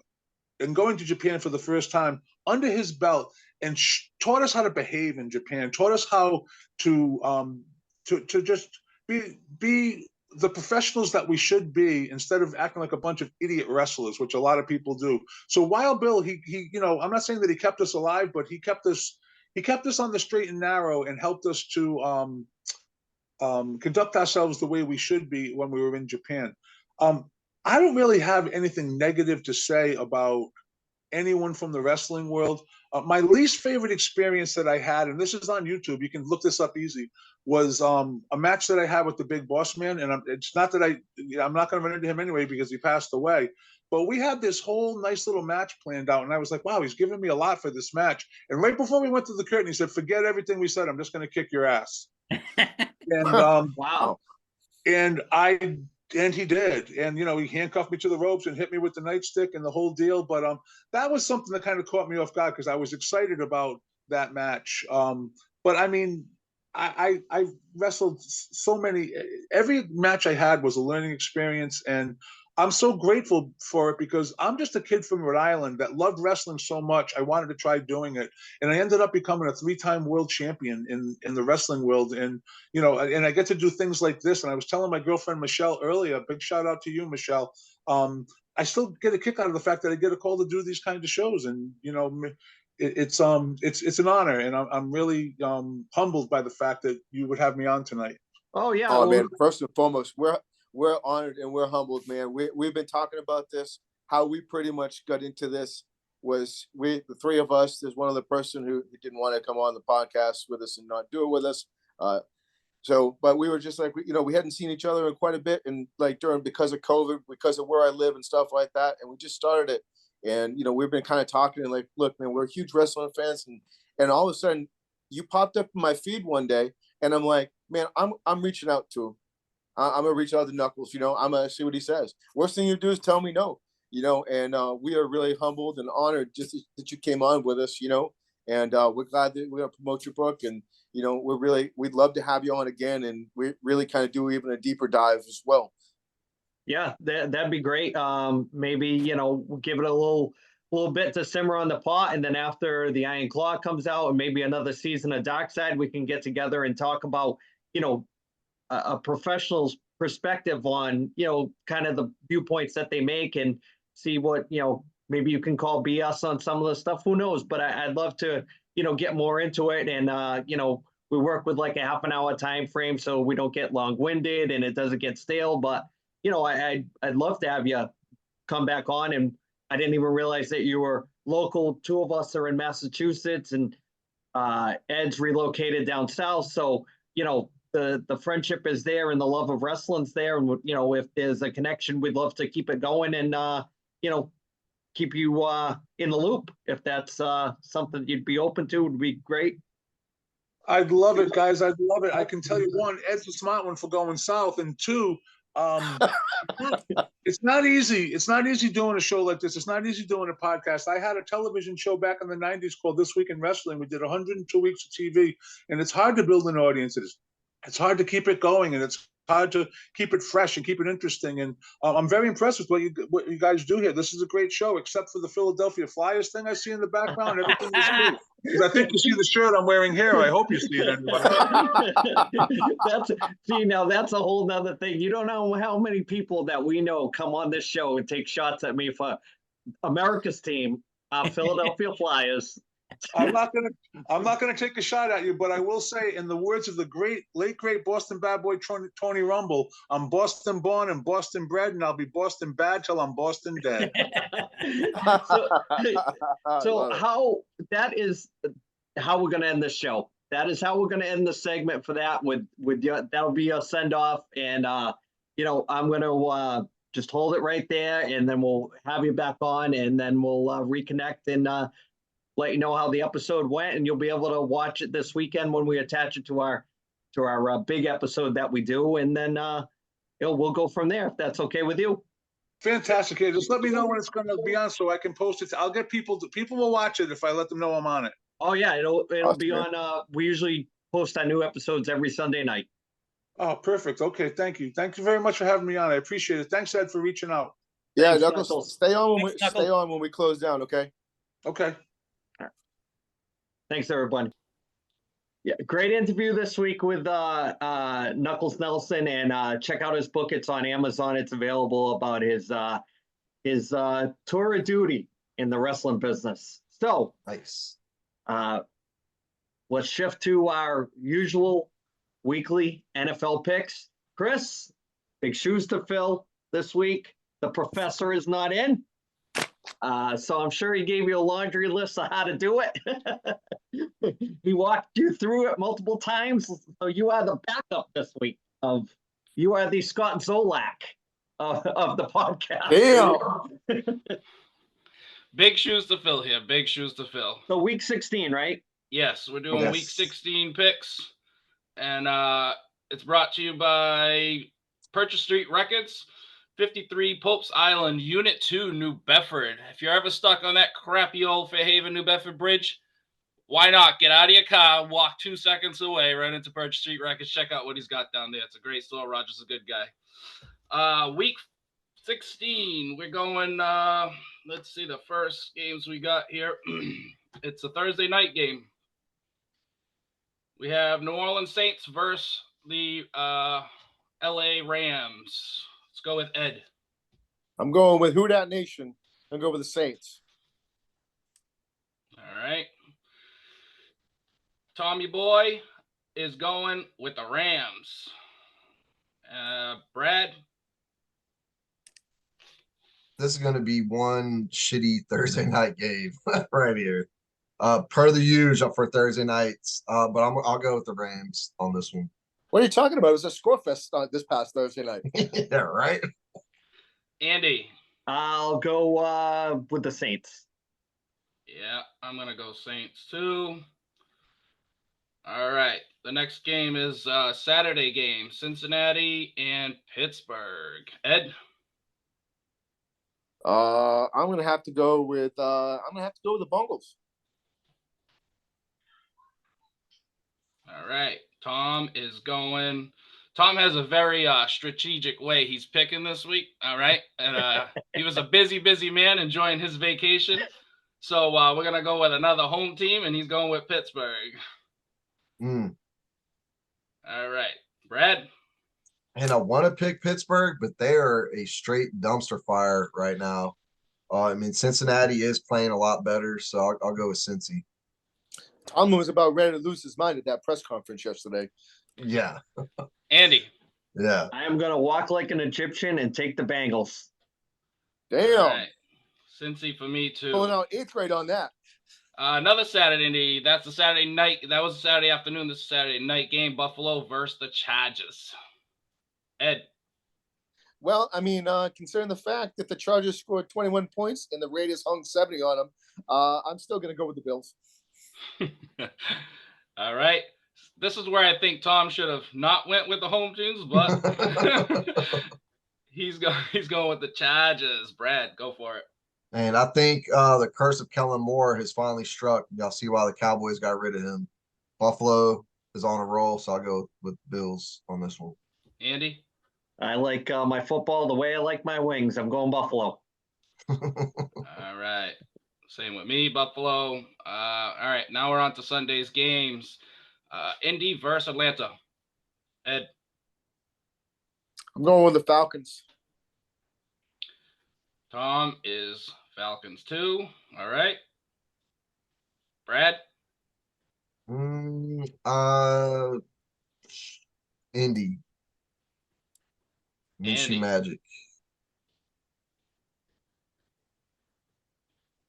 and going to Japan for the first time under his belt and taught us how to behave in Japan, taught us how to just be the professionals that we should be instead of acting like a bunch of idiot wrestlers, which a lot of people do. So Wild Bill, he I'm not saying that he kept us alive, but he kept us on the straight and narrow and helped us to conduct ourselves the way we should be when we were in Japan. I don't really have anything negative to say about anyone from the wrestling world. My least favorite experience that I had, and this is on YouTube, you can look this up easy, was a match that I had with the Big Boss Man. And it's not that I'm not going to run into him anyway because he passed away. But we had this whole nice little match planned out. And I was like, wow, he's giving me a lot for this match. And right before we went to the curtain, he said, forget everything we said. I'm just going to kick your ass. And Wow. And he did. And, he handcuffed me to the ropes and hit me with the nightstick and the whole deal. But that was something that kind of caught me off guard because I was excited about that match. But I mean, I wrestled so many, every match I had was a learning experience. And I'm so grateful for it because I'm just a kid from Rhode Island that loved wrestling so much. I wanted to try doing it. And I ended up becoming a 3-time world champion in the wrestling world. And, and I get to do things like this. And I was telling my girlfriend, Michelle, earlier, big shout out to you, Michelle. I still get a kick out of the fact that I get a call to do these kinds of shows. And, it's an honor. And I'm really humbled by the fact that you would have me on tonight. Oh yeah. Oh man, first and foremost, we're honored and we're humbled, man. We've been talking about this. How we pretty much got into this was the three of us. There's one other person who didn't want to come on the podcast with us and not do it with us. But we were just like, we hadn't seen each other in quite a bit, and because of COVID, because of where I live and stuff like that, and we just started it. And we've been kind of talking and like, look, man, we're huge wrestling fans, and all of a sudden, you popped up in my feed one day, and I'm like, man, I'm reaching out to him. I'm gonna reach out to Knuckles. I'm gonna see what he says. Worst thing you do is tell me no. And we are really humbled and honored just that you came on with us. And we're glad that we're gonna promote your book, and we'd love to have you on again, and we really kind of do even a deeper dive as well. Yeah, that'd be great. Maybe we'll give it a little bit to simmer on the pot, and then after the Iron Claw comes out, and maybe another season of Dark Side, we can get together and talk about a professional's perspective on kind of the viewpoints that they make, and see what maybe you can call BS on some of the stuff. Who knows? But I'd love to get more into it, and we work with like a half an hour time frame so we don't get long-winded and it doesn't get stale. But I'd love to have you come back on. And I didn't even realize that you were local. Two of us are in Massachusetts, and Ed's relocated down south. So the friendship is there, and the love of wrestling's there. And if there's a connection, we'd love to keep it going, and keep you in the loop. If that's something you'd be open to, would be great. I'd love it, guys. I'd love it. I can tell you, one, Ed's a smart one for going south, and two, it's not easy. It's not easy doing a show like this. It's not easy doing a podcast. I had a television show back in the 90s called This Week in Wrestling. We did 102 weeks of TV, and it's hard to build an audience. It's hard to keep it going, and it's hard to keep it fresh and keep it interesting. And I'm very impressed with what you guys do here. This is a great show, except for the Philadelphia Flyers thing I see in the background. Everything is cool. I think you see the shirt I'm wearing here. I hope you see it anyway. That's a whole nother thing. You don't know how many people that we know come on this show and take shots at me for America's team, Philadelphia Flyers. I'm not gonna take a shot at you, but I will say, in the words of the late great Boston bad boy Tony Rumble, I'm Boston born and Boston bred, and I'll be Boston bad till I'm Boston dead. So how that is how we're gonna end the show. That is how we're gonna end the segment for that with your, that'll be your send off. And I'm gonna just hold it right there, and then we'll have you back on, and then we'll reconnect and let you know how the episode went, and you'll be able to watch it this weekend when we attach it to our big episode that we do, and then we'll go from there if that's okay with you. Fantastic. Hey, just let me know when it's going to be on so I can post it. I'll get people will watch it if I let them know I'm on it. Oh yeah, it'll Awesome, be man. on. We usually post our new episodes every Sunday night. Oh, perfect. Okay, thank you. Thank you very much for having me on. I appreciate it. Thanks, Ed, for reaching out. Yeah, Thanks, Knuckles, Knuckles. stay on when Thanks, Knuckles. stay on when we close down, okay? Okay. Thanks, everyone. Yeah, great interview this week with Knuckles Nelson, and check out his book. It's on Amazon. It's available about his tour of duty in the wrestling business. So Nice. let's shift to our usual weekly NFL picks. Chris, big shoes to fill this week. The professor is not in. So I'm sure he gave you a laundry list of how to do it. He walked you through it multiple times. So you are the backup this week you are the Scott Zolak of the podcast. Damn. Big shoes to fill here. Big shoes to fill. So week 16, right? Yes, we're doing Yes. week 16 picks. And it's brought to you by Purchase Street Records, 53 Pope's Island, Unit 2, New Bedford. If you're ever stuck on that crappy old Fairhaven, New Bedford bridge, why not get out of your car, walk 2 seconds away, right into Purchase Street Records, check out what he's got down there. It's a great store. Roger's a good guy. Week 16, we're going, let's see the first games we got here. It's a Thursday night game. We have New Orleans Saints versus the LA Rams. Let's go with Ed. I'm going with Who Dat Nation. I'm going with the Saints. All right. Tommy Boy is going with the Rams. Brad. This is going to be one shitty Thursday night game right here. Per the usual for Thursday nights, but I'll go with the Rams on this one. What are you talking about? It was a score fest this past Thursday night. Yeah, right. Andy. I'll go with the Saints. Yeah, I'm going to go Saints too. All right. The next game is Saturday game, Cincinnati and Pittsburgh. Ed? I'm gonna have to go with the Bungles. All right. Tom has a very strategic way he's picking this week. All right. And he was a busy man enjoying his vacation. So we're going to go with another home team, and he's going with Pittsburgh. Mm. All right. Brad? And I want to pick Pittsburgh, but they are a straight dumpster fire right now. I mean, Cincinnati is playing a lot better, so I'll go with Cincy. Tomlin was about ready to lose his mind at that press conference yesterday. Yeah. Andy? Yeah. I am going to walk like an Egyptian and take the Bengals. Damn. All right. Cincy for me too. Pulling out 8th grade on that. Another Saturday. That's the Saturday night. That was a Saturday afternoon. This is Saturday night game. Buffalo versus the Chargers. Ed? Well, I mean, considering the fact that the Chargers scored 21 points and the Raiders hung 70 on them, I'm still going to go with the Bills. All right. This is where I think Tom should have not went with the home teams, but he's going with the Chargers. Brad, go for it. And I think the curse of Kellen Moore has finally struck. Y'all see why the Cowboys got rid of him. Buffalo is on a roll, so I'll go with Bills on this one. Andy? I like my football the way I like my wings. I'm going Buffalo. All right. Same with me, Buffalo. All right. Now we're on to Sunday's games. Indy versus Atlanta. Ed? I'm going with the Falcons. Tom is Falcons too. All right. Brad? Indy. Minshew Andy. Magic.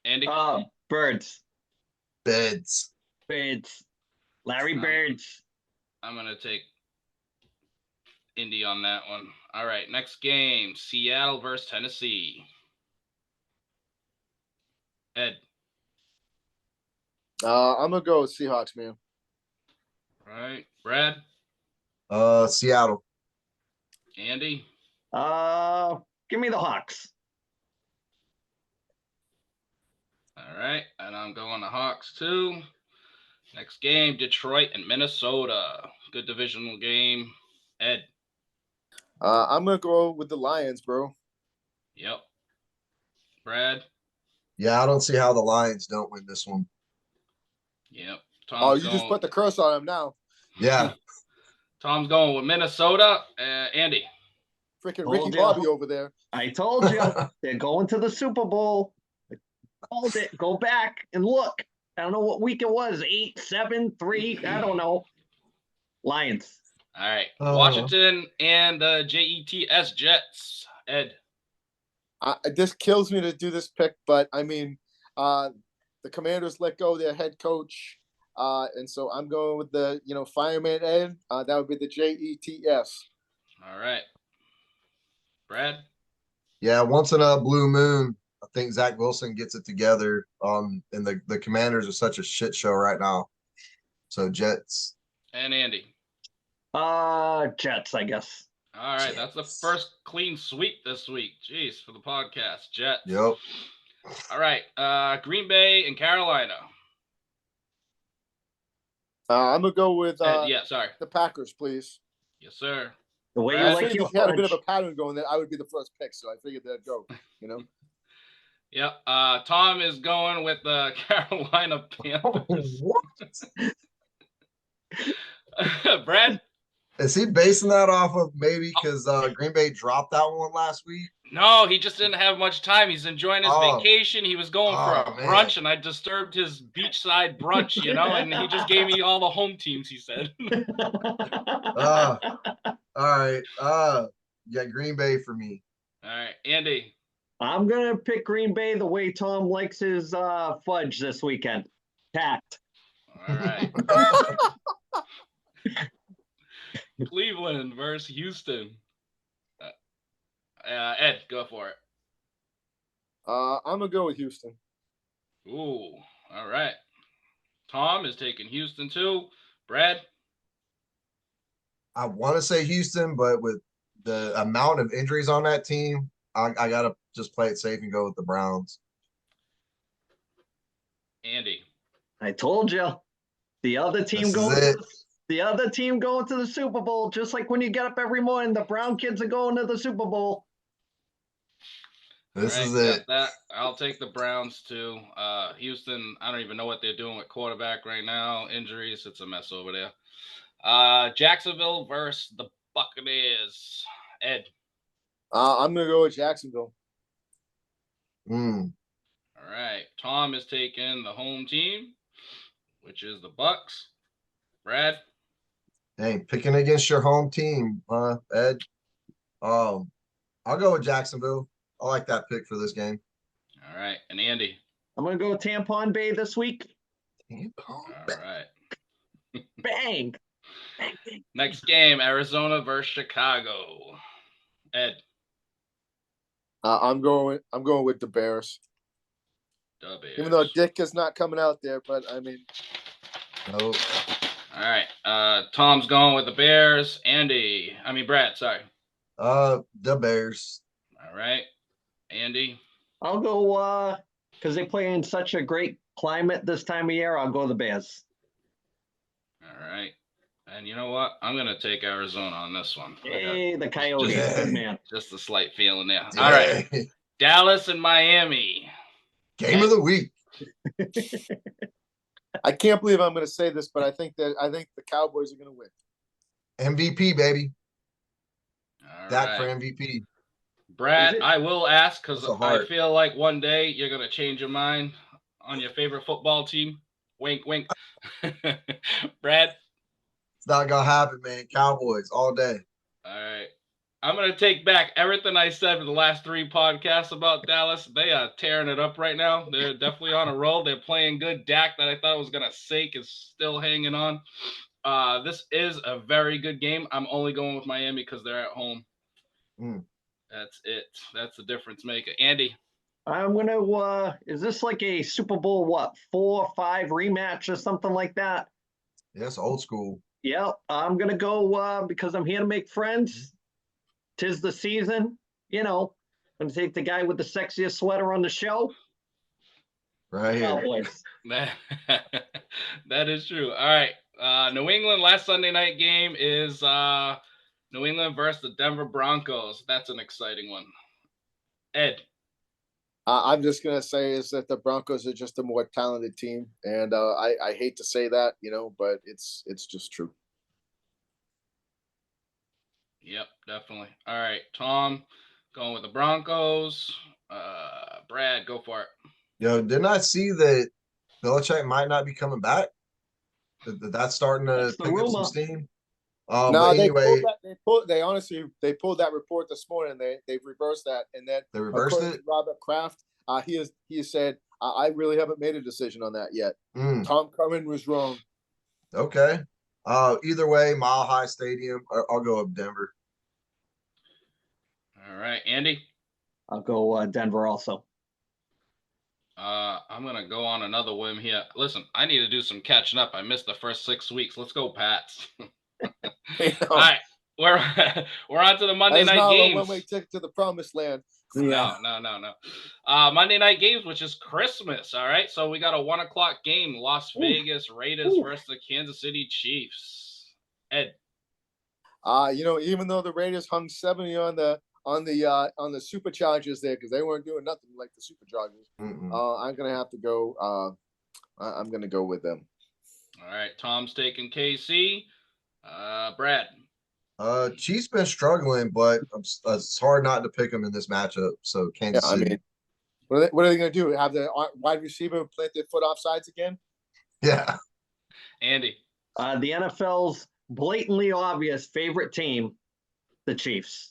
Andy? Birds. Beds. Birds. Larry Um, Birds. I'm gonna take Indy on that one. All right, next game: Seattle versus Tennessee. Ed. I'm gonna go with Seahawks, man. All right, Brad. Seattle. Andy. Give me the Hawks. All right, and I'm going to Hawks too. Next game: Detroit and Minnesota. Good divisional game. Ed. I'm gonna go with the Lions, bro. Yep. Brad. Yeah, I don't see how the Lions don't win this one. Yep. Oh, Tom's you just going. put the curse on him now. Yeah. Tom's going with Minnesota. Andy. Freaking Told Ricky ya. Bobby over there. I told you they're going to the Super Bowl. I told it. Go back and look. I don't know what week it was. 8, 7, 3. I don't know. Lions. All right. Oh. Washington and the Jets. Jets. Ed. This kills me to do this pick, but I mean, the Commanders let go their head coach, and so I'm going with the fireman Ed. That would be the Jets. All right. Brad. Yeah, once in a blue moon, I think Zach Wilson gets it together. And the Commanders are such a shit show right now. So Jets. And Andy. Jets, I guess. All right. That's the Jets. first clean sweep this week. Jeez, for the podcast. Jets. Yep. All right. Green Bay and Carolina. I'm gonna go with Yeah, sorry. the Packers, please. Yes, sir. The way Brad? you I like figured your if you had a bit of a fudge. pattern going, that I would be the first pick, so I figured that'd go. Yep. Tom is going with the Carolina Panthers. What? Brad? Is he basing that off of maybe because Green Bay dropped that one last week? No, he just didn't have much time. He's enjoying his Oh. vacation. He was going for a Oh, man. brunch, and I disturbed his beachside brunch, and he just gave me all the home teams, he said. All right. Yeah, Green Bay for me. All right, Andy. I'm gonna pick Green Bay the way Tom likes his fudge this weekend. Packed. All right. Cleveland versus Houston. Ed, go for it. I'm gonna go with Houston. Ooh, all right. Tom is taking Houston too. Brad? I want to say Houston, but with the amount of injuries on that team, I got to just play it safe and go with the Browns. Andy. I told you. The other team This is going. it. The other team going to the Super Bowl, just like when you get up every morning. The Brown kids are going to the Super Bowl. This All is right, it. got that. I'll take the Browns too. Houston, I don't even know what they're doing with quarterback right now. Injuries, it's a mess over there. Jacksonville versus the Buccaneers. Ed. I'm gonna go with Jacksonville. Mm. All right. Tom is taking the home team, which is the Bucks. Brad. Hey, picking against your home team, Ed. I'll go with Jacksonville. I like that pick for this game. All right. And Andy. I'm gonna go Tampon Bay this week. All right. Bang. Bang, bang. Next game, Arizona versus Chicago. Ed. I'm going with the Bears. The Bears. Even though Dick is not coming out there, but I mean, Nope. All right. Tom's going with the Bears. Brad, sorry. The Bears. All right. Andy. I'll go because they play in such a great climate this time of year. I'll go the Bears. All right. And you know what? I'm going to take Arizona on this one. Hey, the Coyotes, Yeah. good man. Just a slight feeling there. All right. Yay. Dallas and Miami. Game of the week. I can't believe I'm going to say this, but I think the Cowboys are going to win. MVP, baby. All Dak for right. MVP. Brad, Is it? I will ask because That's a I heart. feel like one day you're going to change your mind on your favorite football team. Wink, wink. Brad. It's not gonna happen, man. Cowboys all day. All right. I'm gonna take back everything I said for the last 3 podcasts about Dallas. They are tearing it up right now. They're definitely on a roll. They're playing good. Dak, that I thought was gonna sink, is still hanging on. This is a very good game. I'm only going with Miami because they're at home. Mm. That's it. That's the difference maker. Andy. I'm gonna, is this like a Super Bowl, what, 4 or 5 rematch or something like that? Yes, old school. Yeah, I'm gonna go, because I'm here to make friends. 'Tis the season, I'm gonna take the guy with the sexiest sweater on the show. Right here. Cowboys. That is true. All right. New England last Sunday night game is New England versus the Denver Broncos. That's an exciting one. Ed. I'm just gonna say is that the Broncos are just a more talented team, and I hate to say that, but it's just true. Yep, definitely. All right, Tom, going with the Broncos. Brad, go for it. Didn't I see that Belichick might not be coming back? That's starting to That's the pick up some rumor. steam. No, But they anyway, pulled that. They honestly pulled that report this morning. They've reversed that, and then they reversed according it. to Robert Kraft, he has said I really haven't made a decision on that yet. Mm, Tom Curran was wrong. okay. Either way, Mile High Stadium. I'll go up Denver. All right, Andy. I'll go Denver also. I'm gonna go on another whim here. Listen, I need to do some catching up. I missed the first 6 weeks. Let's go, Pats. All right, we're on to the Monday night not games. a one-way ticket to the promised land. No. Monday night games, which is Christmas. All right, so we got a 1:00 game: Las Vegas Raiders versus the Kansas City Chiefs. Ed. Even though the Raiders hung 70 on the superchargers there because they weren't doing nothing like the superchargers, I'm gonna have to go. I'm gonna go with them. All right, Tom's taking KC. Brad. Chiefs been struggling, but it's hard not to pick them in this matchup. So Kansas City. What are they going to do? Have the wide receiver plant their foot offsides again? Yeah. Andy. The NFL's blatantly obvious favorite team, the Chiefs.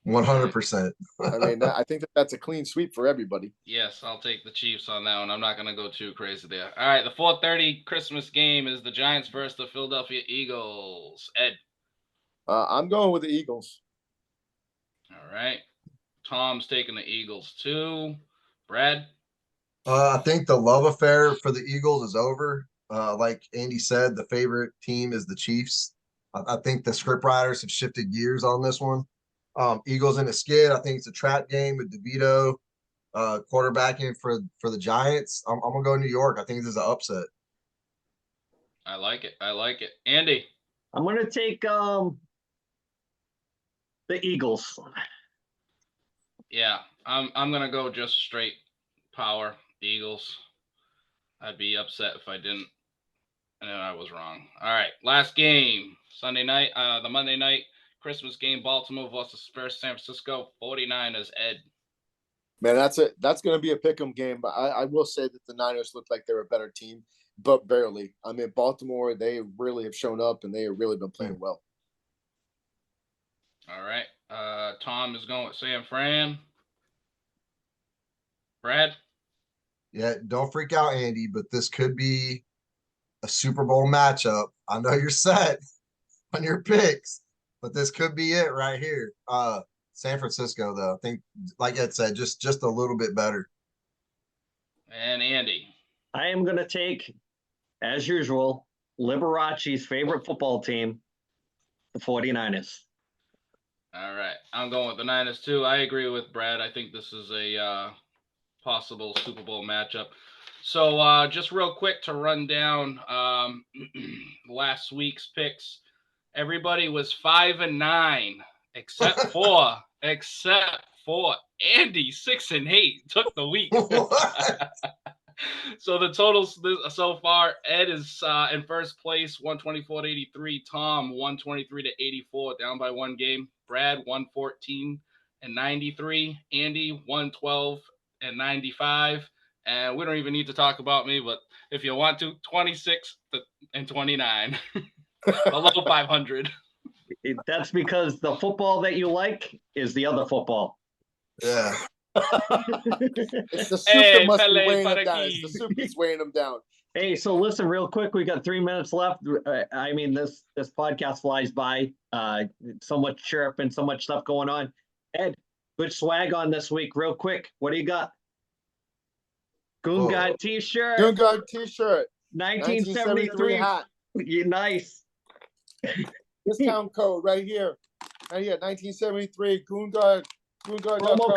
100%. I think that's a clean sweep for everybody. Yes, I'll take the Chiefs on that one. I'm not going to go too crazy there. All right, the 4:30 Christmas game is the Giants versus the Philadelphia Eagles. Ed. I'm going with the Eagles. All right. Tom's taking the Eagles too. Brad. I think the love affair for the Eagles is over. Like Andy said, the favorite team is the Chiefs. I think the script writers have shifted gears on this one. Eagles in a skid. I think it's a trap game with DeVito quarterbacking for the Giants. I'm gonna go New York. I think this is an upset. I like it. Andy. I'm gonna take the Eagles. Yeah, I'm gonna go just straight power Eagles. I'd be upset if I didn't, and I was wrong. All right, last game Sunday night. The Monday night Christmas game: Baltimore versus San Francisco 49ers. Ed. Man, that's going to be a pick'em game. But I will say that the Niners look like they're a better team, but barely. Baltimore, they really have shown up and they have really been playing well. All right. Tom is going with San Fran. Brad? Yeah, don't freak out, Andy, but this could be a Super Bowl matchup. I know you're set on your picks, but this could be it right here. San Francisco, though, I think, like Ed said, just a little bit better. And Andy? I am going to take, as usual, Liberace's favorite football team, the 49ers. All right. I'm going with the Niners, too. I agree with Brad. I think this is a possible Super Bowl matchup. So just real quick to run down last week's picks. Everybody was 5-9 except for Andy 6-8 took the week. So the totals so far: Ed is in first place, 124-83. Tom 123-84, down by 1 game. Brad 114-93. Andy 112-95. And we don't even need to talk about me, but if you want to, 26-29, below 500. That's because the football that you like is the other football. Yeah. It's the soup Hey, that must be Pele weighing him para down. aquí. It's the soup that's weighing him down. Hey, so listen real quick. We got 3 minutes left. I mean, this podcast flies by. So much chirping, so much stuff going on. Ed, good swag on this week. Real quick, what do you got? Goon Whoa. Guard T-shirt, Goon Guard T-shirt, 1973. hat. You nice. Discount code right here. Right here, 1973. Goon Guard. Promo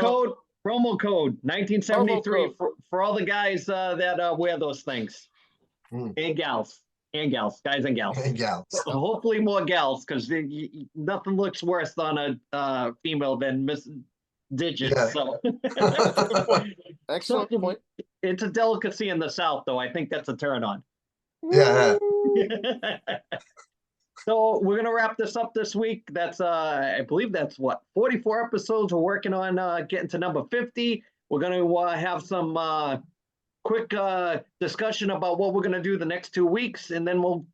code 1973 Promo code. for all the guys that wear those things. And gals, guys and gals. Hey, gals. Hopefully more gals, because nothing looks worse on a female than missing digits. Yeah. So Excellent point. it's a delicacy in the South, though. I think that's a turn on. Yeah. So we're gonna wrap this up this week. That's I believe that's what 44 episodes. We're working on getting to number 50. We're gonna have some quick discussion about what we're gonna do the next 2 weeks, and then we'll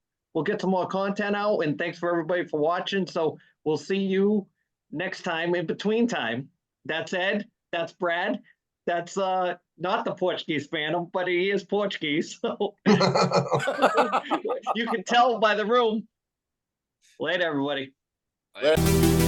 get some more content out. And thanks for everybody for watching. So we'll see you next time. In between time, that's Ed. That's Brad. That's not the Portuguese Phantom, but he is Portuguese. So you can tell by the room. Later, everybody. Later.